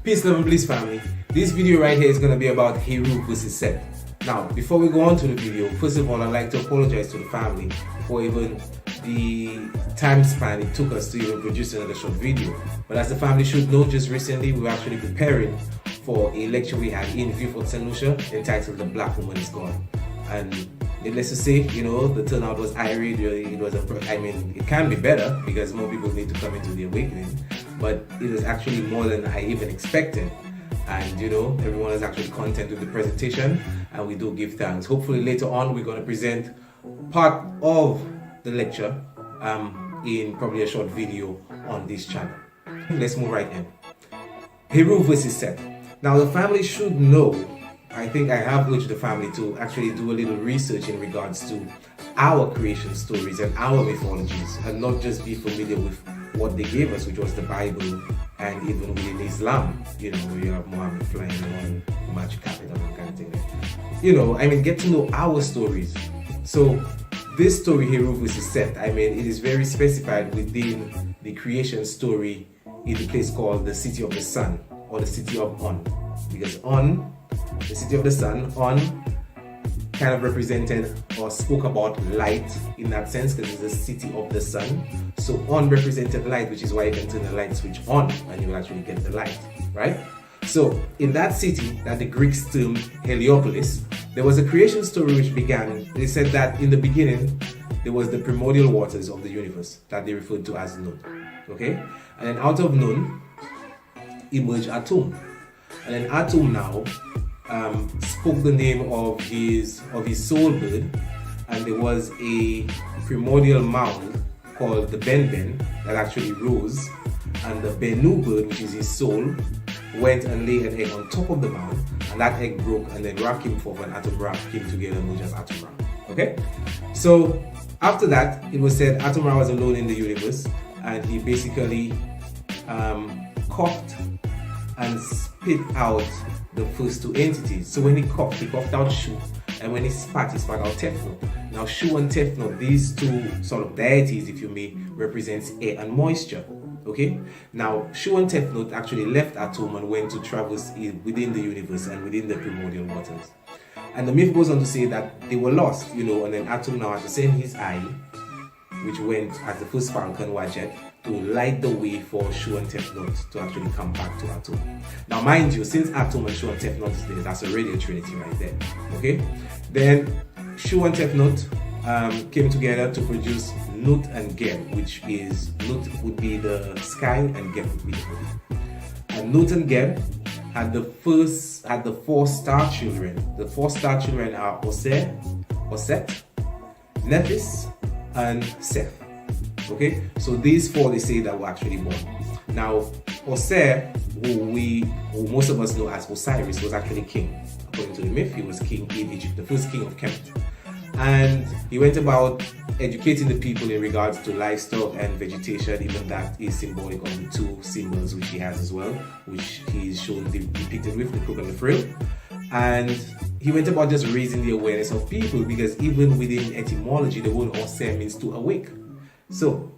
Peace, love and bliss, family. This video right here is going to be about Heru versus Set. Now, before we go on to the video, first of all, I'd like to apologize to the family for even the time span it took us to even produce another short video. But as the family should know, just recently we were actually preparing for a lecture we had in Viewfort St. Lucia entitled The Black Woman is Gone. And needless to say, the turnout was irate. It was it can be better because more people need to come into the awakening, but it was actually more than I even expected. And everyone is actually content with the presentation, and we do give thanks. Hopefully later on we're going to present part of the lecture in probably a short video on this channel. Let's move right in. Heru versus Set. Now the family should know, I think I have urged the family to actually do a little research in regards to our creation stories and our mythologies, and not just be familiar with what they gave us, which was the Bible, and even within Islam, you have Muhammad flying around Machu Capital and kind of thing. Get to know our stories. So this story, Heru versus Set, it is very specified within the creation story in a place called the City of the Sun, or the City of On. Because On, the City of the Sun, On kind of represented or spoke about light in that sense, because it's the City of the Sun. So On represented light, which is why you can turn the light switch on and you will actually get the light, right? So in that city that the Greeks termed Heliopolis, there was a creation story which began. They said that in the beginning there was the primordial waters of the universe that they referred to as Nun. Okay? And then out of Nun emerged Atum. And then Atum now spoke the name of his soul bird, and there was a primordial mound called the Ben that actually rose, and the Benu bird, which is his soul, went and laid an egg on top of the mound, and that egg broke, and then Ra came forth, and Atum Ra came together and merged as Atum Ra. Okay? So after that, it was said Atum Ra was alone in the universe, and he basically coughed and spit out the first two entities. So when he coughed out Shu, and when he spat out Tefnut. Now Shu and Tefnut, these two sort of deities, if you may, represents air and moisture. Okay? Now Shu and Tefnut actually left Atum and went to traverse within the universe and within the primordial waters. And the myth goes on to say that they were lost, and then Atum now had to send his eye, which went as the first Falcon Wajet, to light the way for Shu and Tefnut to actually come back to Atum. Now mind you, since Atum and Shu and Tefnut is there, that's already a trinity right there. Okay? Then Shu and Tefnut came together to produce Nut and Geb, which is, Nut would be the sky and Geb would be the earth. And Nut and Geb had the four star children. The four star children are Set, Nephis, and Seth. Okay, so these four, they say, that were actually born. Now Osir, who most of us know as Osiris, was actually king. According to the myth, he was king in Egypt, the first king of Kemet. And he went about educating the people in regards to livestock and vegetation. Even that is symbolic of the two symbols which he has as well, which he is shown depicted with the crook and the frill. And he went about just raising the awareness of people, because even within etymology, the word Osir means to awake. So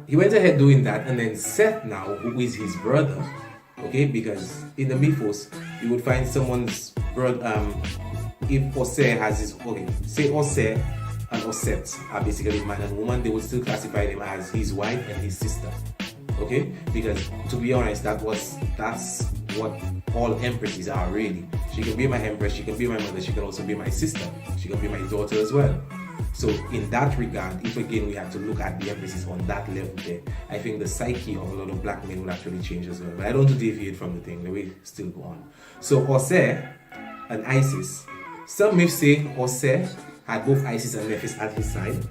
he went ahead doing that, and then Seth now, who is his brother, okay, because in the mythos you would find someone's brother. If Osir has his, say Osir and Oset are basically man and woman, they would still classify them as his wife and his sister. Okay, because to be honest, that's what all empresses are really. She can be my empress, she can be my mother, she can also be my sister, she can be my daughter as well. So in that regard, if again we have to look at the emphasis on that level there, I think the psyche of a lot of black men will actually change as well. But I don't want to deviate from the thing, we still go on. So Osir and Isis, some myths say Osir had both Isis and Nephis at his side.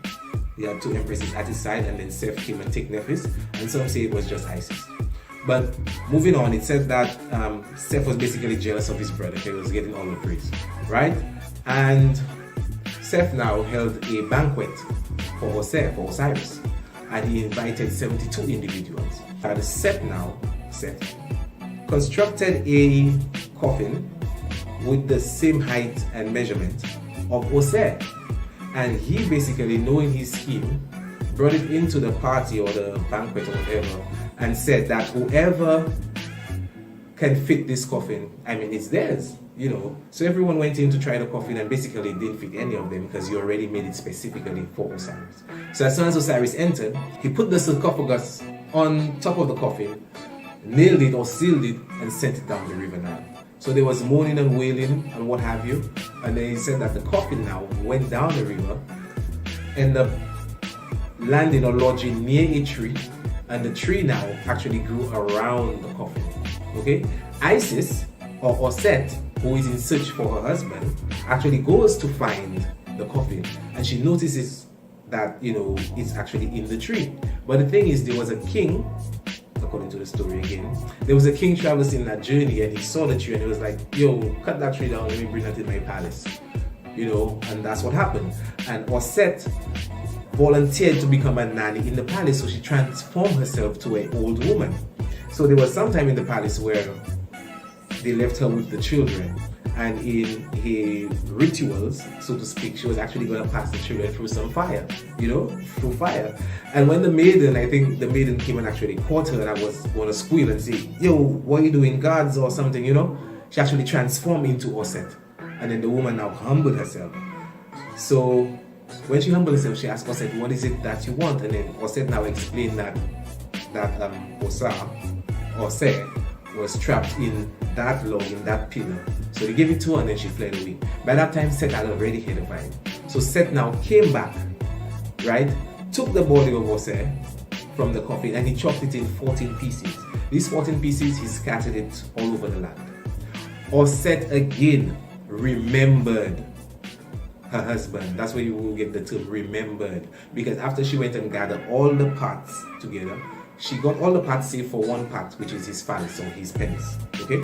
He had two empresses at his side, and then Seth came and took Nephis, and some say it was just Isis. But moving on, it said that Seth was basically jealous of his brother. He was getting all the praise, right? And Seth now held a banquet for Osiris, and he invited 72 individuals. And Seth constructed a coffin with the same height and measurement of Osir, and he basically, knowing his scheme, brought it into the party or the banquet or whatever, and said that whoever can fit this coffin? I mean, it's theirs, So everyone went in to try the coffin, and basically it didn't fit any of them because you already made it specifically for Osiris. So as soon as Osiris entered, he put the sarcophagus on top of the coffin, nailed it or sealed it, and sent it down the river Nile. So there was moaning and wailing and what have you. And then he said that the coffin now went down the river, ended up landing or lodging near a tree, and the tree now actually grew around the coffin. Okay? Isis or Set, who is in search for her husband, actually goes to find the coffin, and she notices that it's actually in the tree. But the thing is, there was a king, according to the story again, there was a king traversing that journey, and he saw the tree and he was like, yo, cut that tree down, let me bring that in my palace. And that's what happened. And Set volunteered to become a nanny in the palace, so she transformed herself to an old woman. So there was some time in the palace where they left her with the children, and in her rituals, so to speak, she was actually going to pass the children through some fire, through fire. And when I think the maiden came and actually caught her, and I was going to squeal and say, yo, what are you doing, gods or something, she actually transformed into Set. And then the woman now humbled herself. So when she humbled herself, she asked Set, what is it that you want? And then Set now explained that Set was trapped in that log, in that pillar. So they gave it to her, and then she fled away. By that time, Set had already hit a vine. So Set now came back, right? Took the body of Set from the coffin, and he chopped it in 14 pieces. These 14 pieces, he scattered it all over the land. Set again remembered her husband. That's where you will get the term remembered. Because after she went and gathered all the parts together, she got all the parts save for one part, which is his phallus or his penis. Okay?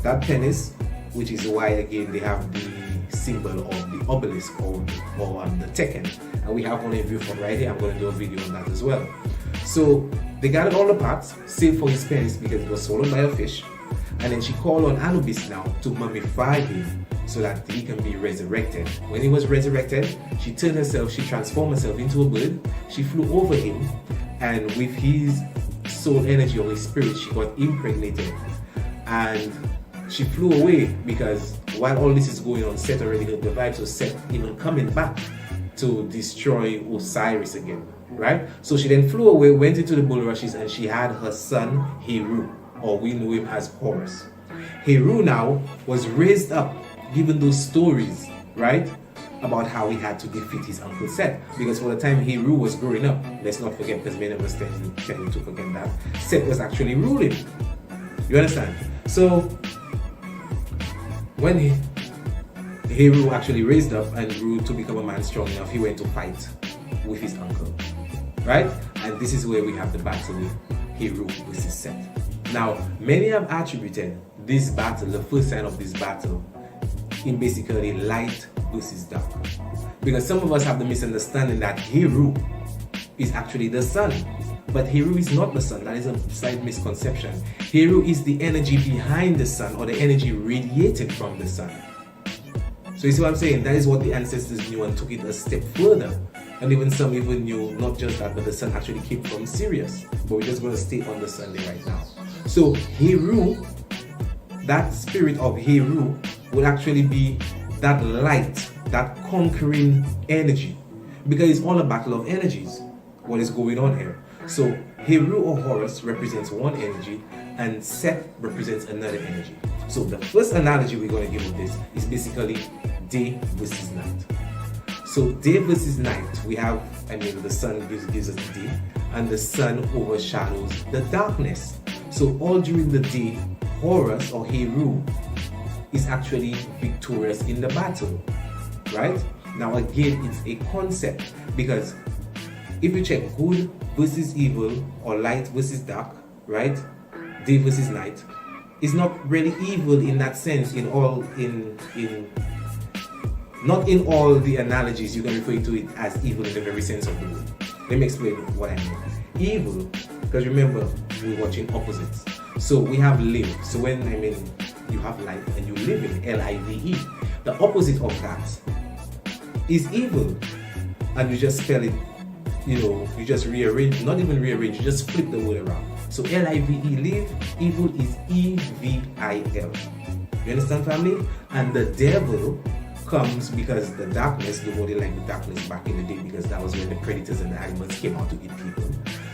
That penis, which is why again they have the symbol of the obelisk or the Tekken. And we have one in view from right here. I'm going to do a video on that as well. So they gathered all the parts, save for his penis because it was swallowed by a fish. And then she called on Anubis now to mummify him so that he can be resurrected. When he was resurrected, she transformed herself into a bird. She flew over him, and with his soul energy or his spirit, she got impregnated. And she flew away because while all this is going on, Set already got the vibes of Set even coming back to destroy Osiris again, right? So she then flew away, went into the bulrushes, and she had her son Heru, or we know him as Horus. Heru now was raised up, given those stories, right, about how he had to defeat his uncle Set. Because for the time Heru was growing up, let's not forget, because many of us tend to forget that, Set was actually ruling. You understand? So when Heru actually raised up and grew to become a man strong enough, he went to fight with his uncle, right? And this is where we have the battle with Heru versus Set. Now, many have attributed this battle, the first sign of this battle, in basically light versus dark. Because some of us have the misunderstanding that Heru is actually the sun. But Heru is not the sun. That is a slight misconception. Heru is the energy behind the sun, or the energy radiated from the sun. So you see what I'm saying? That is what the ancestors knew and took it a step further. And even some even knew not just that, but the sun actually came from Sirius. But we're just going to stay on the Sunday right now. So Heru, that spirit of Heru, would actually be that light, that conquering energy. Because it's all a battle of energies, what is going on here. So Heru or Horus represents one energy, and Set represents another energy. So the first analogy we're going to give of this is basically day versus night. So day versus night, we have, the sun gives us the day, and the sun overshadows the darkness. So all during the day, Horus or Heru is actually victorious in the battle, right? Now again, it's a concept, because if you check good versus evil or light versus dark, right? Day versus night, it's not really evil in that sense. Not in all the analogies you can refer to it as evil in the very sense of the word. Let me explain what I mean. Evil, because remember, we're watching opposites. So we have live. So when you have life and you live in L-I-V-E, the opposite of that is evil. And you just spell it, you just rearrange, not even rearrange, you just flip the word around. So L-I-V-E, live, evil is E-V-I-L. You understand, family? And the devil comes because the darkness, nobody liked the darkness back in the day because that was when the predators and the animals came out to eat people.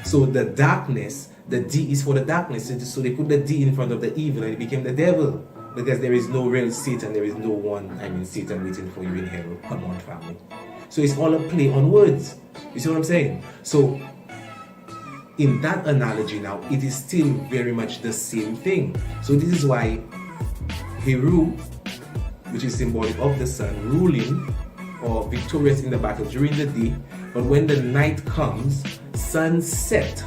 So the darkness, the D is for the darkness. So they put the D in front of the evil and it became the devil. Because there is no real Satan, there is no one, Satan waiting for you in hell. Come on, family. So it's all a play on words. You see what I'm saying? So in that analogy now, it is still very much the same thing. So this is why Heru, which is symbolic of the sun, ruling or victorious in the battle during the day, but when the night comes, sun set.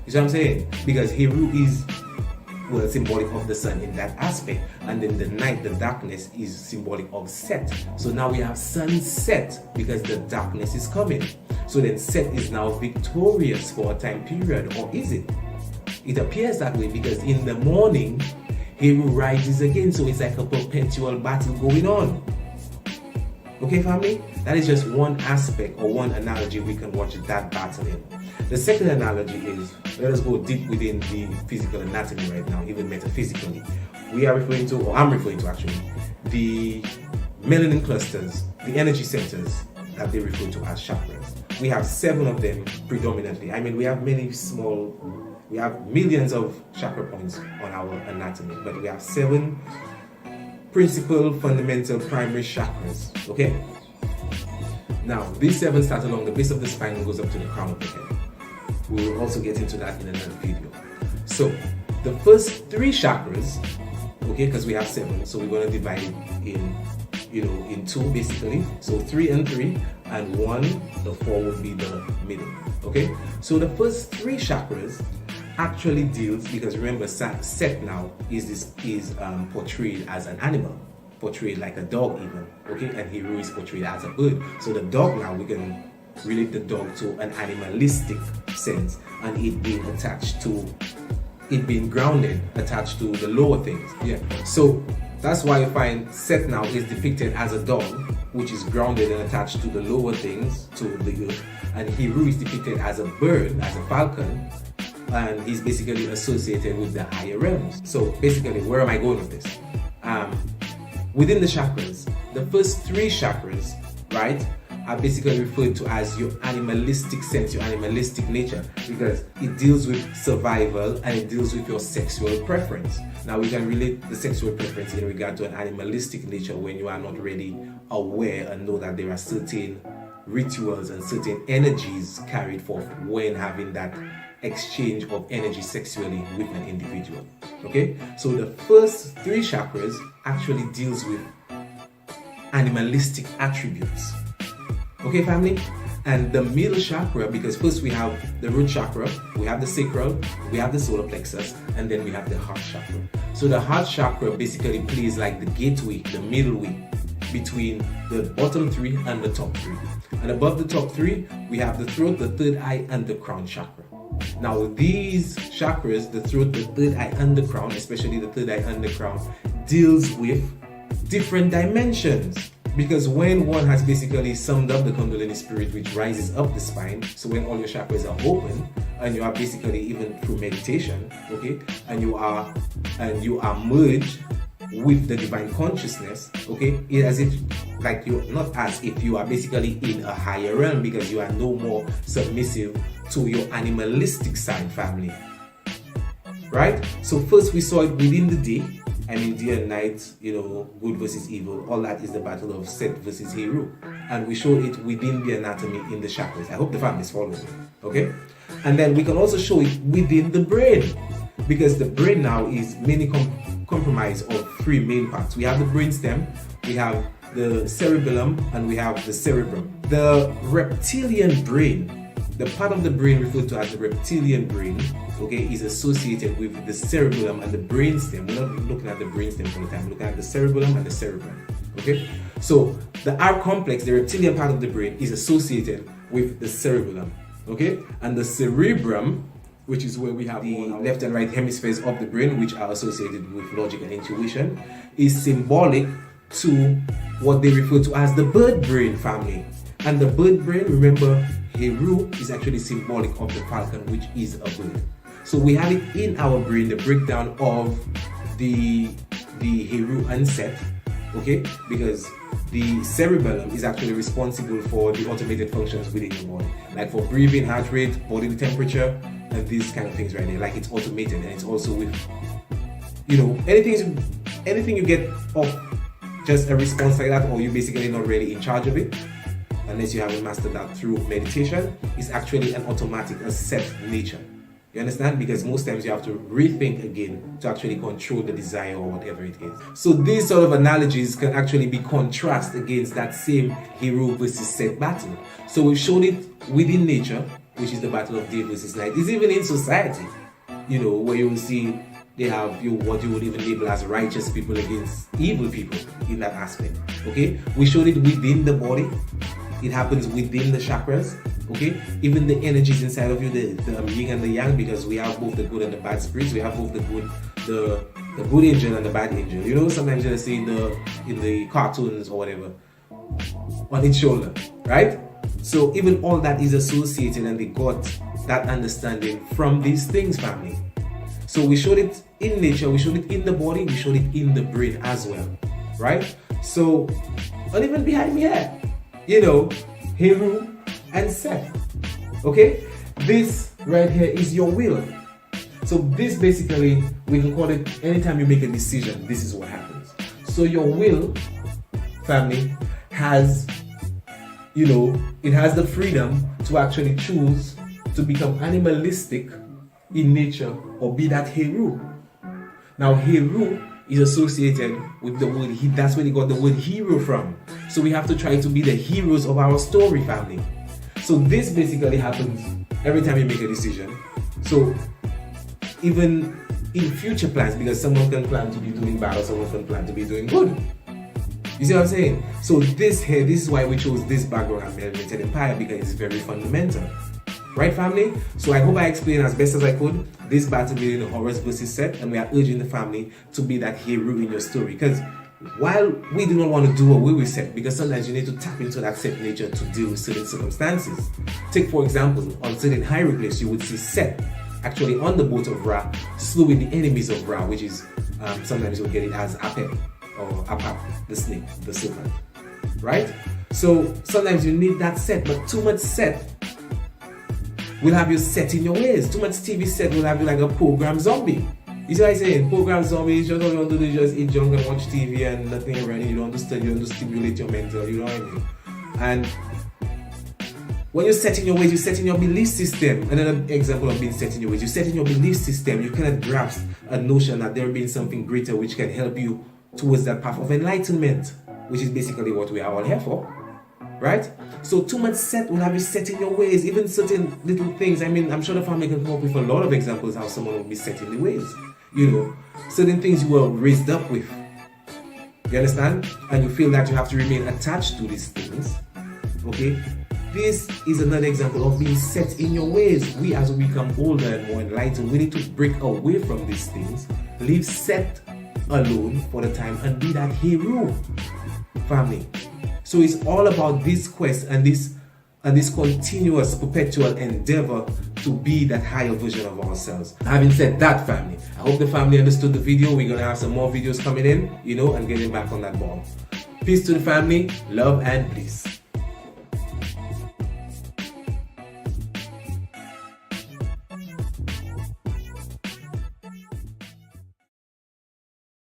You see what I'm saying? Because Heru is symbolic of the sun in that aspect, and then the night, the darkness, is symbolic of Set. So now we have sunset because the darkness is coming. So then Set is now victorious for a time period, or is it? It appears that way because in the morning Heru rises again, so it's like a perpetual battle going on. Okay, family? That is just one aspect or one analogy we can watch that battle in. The second analogy is, let us go deep within the physical anatomy right now, even metaphysically. We are referring to, or I'm referring to actually, the melanin clusters, the energy centers that they refer to as chakras. We have 7 of them predominantly. We have we have millions of chakra points on our anatomy, but we have 7 principal, fundamental, primary chakras, okay? Now, these 7 start along the base of the spine and goes up to the crown of the head. We will also get into that in another video. So, the first 3 chakras, okay, because we have 7, so we're going to divide it in 2 basically. So 3 and 3, and 1, the 4 would be the middle, okay? So the first 3 chakras actually deals, because remember Set now is portrayed as an animal, portrayed like a dog even, okay, and Heru is portrayed as a bird. So the dog now, we can relate the dog to an animalistic sense, and it being grounded, attached to the lower things. Yeah. So that's why you find Set now is depicted as a dog, which is grounded and attached to the lower things, to the earth, and Heru is depicted as a bird, as a falcon, and he's basically associated with the higher realms. So basically, where am I going with this? Within the chakras, the first 3 chakras, right, are basically referred to as your animalistic sense, your animalistic nature, because it deals with survival and it deals with your sexual preference. Now we can relate the sexual preference in regard to an animalistic nature when you are not really aware and know that there are certain rituals and certain energies carried forth when having that exchange of energy sexually with an individual. Okay, so the first 3 chakras actually deals with animalistic attributes. Okay, family? And the middle chakra, because first we have the root chakra, we have the sacral, we have the solar plexus, and then we have the heart chakra. So the heart chakra basically plays like the gateway, the middle way between the bottom 3 and the top 3. And above the top 3, we have the throat, the third eye, and the crown chakra. Now these chakras, the throat, the third eye, and the crown, especially the third eye and the crown, deals with different dimensions. Because when one has basically summed up the Kundalini spirit, which rises up the spine, so when all your chakras are open, and you are basically even through meditation, okay, and you are merged with the divine consciousness, okay, as if like you, not as if you are basically in a higher realm, because you are no more submissive to your animalistic side, family. Right? So first we saw it within the day. Day and night, good versus evil, all that is the battle of Set versus Heru. And we show it within the anatomy in the chakras. I hope the family is following me, okay? And then we can also show it within the brain, because the brain now is mainly comprised of 3 main parts. We have the brainstem, we have the cerebellum, and we have the cerebrum. The reptilian brain, the part of the brain referred to as the reptilian brain, okay, is associated with the cerebellum and the brainstem. We're not looking at the brainstem all the time, we're looking at the cerebellum and the cerebrum, okay? So the R complex, the reptilian part of the brain, is associated with the cerebellum, okay? And the cerebrum, which is where we have the left and right hemispheres of the brain, which are associated with logic and intuition, is symbolic to what they refer to as the bird brain, family. And the bird brain, remember, Heru is actually symbolic of the falcon, which is a bird. So we have it in our brain, the breakdown of the Heru and Set, okay? Because the cerebellum is actually responsible for the automated functions within your body, like for breathing, heart rate, body temperature, and these kind of things right there. Like it's automated, and it's also with, you know, anything you get off just a response like that, or you're basically not really in charge of it, unless you haven't mastered that through meditation, is actually an automatic, a set nature. You understand? Because most times you have to rethink again to actually control the desire or whatever it is. So these sort of analogies can actually be contrast against that same Heru versus Set battle. So we've shown it within nature, which is the battle of day versus night. It's even in society, you know, where you will see they have what you would even label as righteous people against evil people in that aspect. Okay? We showed it within the body. It happens within the chakras. Okay, even the energies inside of you, the yin and the yang, because we have both the good and the bad spirits. We have both the good angel and the bad angel. You know, sometimes you'll see in the cartoons or whatever on its shoulder, right? So even all that is associated, and they got that understanding from these things, family. So we showed it in nature, we showed it in the body, we showed it in the brain as well, right? So, and even behind me here, you know, Heru and Set. Okay, this right here is your will. So this basically, we can call it, anytime you make a decision, this is what happens. So your will, family, has, you know, it has the freedom to actually choose to become animalistic in nature or be that Heru. Now Heru is associated with the word, that's where they got the word hero from. So we have to try to be the heroes of our story, family. So this basically happens every time you make a decision. So even in future plans, because someone can plan to be doing bad or someone can plan to be doing good. You see what I'm saying? So this is why we chose this background at Melanated Empire, because it's very fundamental. Right, family? So I hope I explained as best as I could this battle between Horus versus Set, and we are urging the family to be that hero in your story. Because while we do not want to do away with Set, because sometimes you need to tap into that Set nature to deal with certain circumstances. Take, for example, on certain hieroglyphs, you would see Set actually on the boat of Ra, slewing the enemies of Ra, which is, sometimes you'll get it as Apep or Apap, the snake, the serpent. Right? So sometimes you need that Set, but too much Set will have you set in your ways. Too much TV Set will have you like a program zombie. You see what I'm saying? Program zombie, just all you want to do is just eat junk and watch TV and nothing running. You don't understand, you don't stimulate your mental, you know what I mean? And when you're setting your ways, you set in your belief system. Another example of being set in your ways, you set in your belief system. You cannot grasp a notion that there being something greater which can help you towards that path of enlightenment, which is basically what we are all here for. Right? So too much Set will have you set in your ways, even certain little things. I mean, I'm sure the family can come up with a lot of examples how someone will be set in the ways. You know, certain things you were raised up with. You understand? And you feel that you have to remain attached to these things. Okay? This is another example of being set in your ways. We, as we become older and more enlightened, we need to break away from these things, leave Set alone for the time, and be that hero, family. So it's all about this quest and this continuous, perpetual endeavor to be that higher version of ourselves. Having said that, family, I hope the family understood the video. We're gonna have some more videos coming in, you know, and getting back on that ball. Peace to the family, love and peace.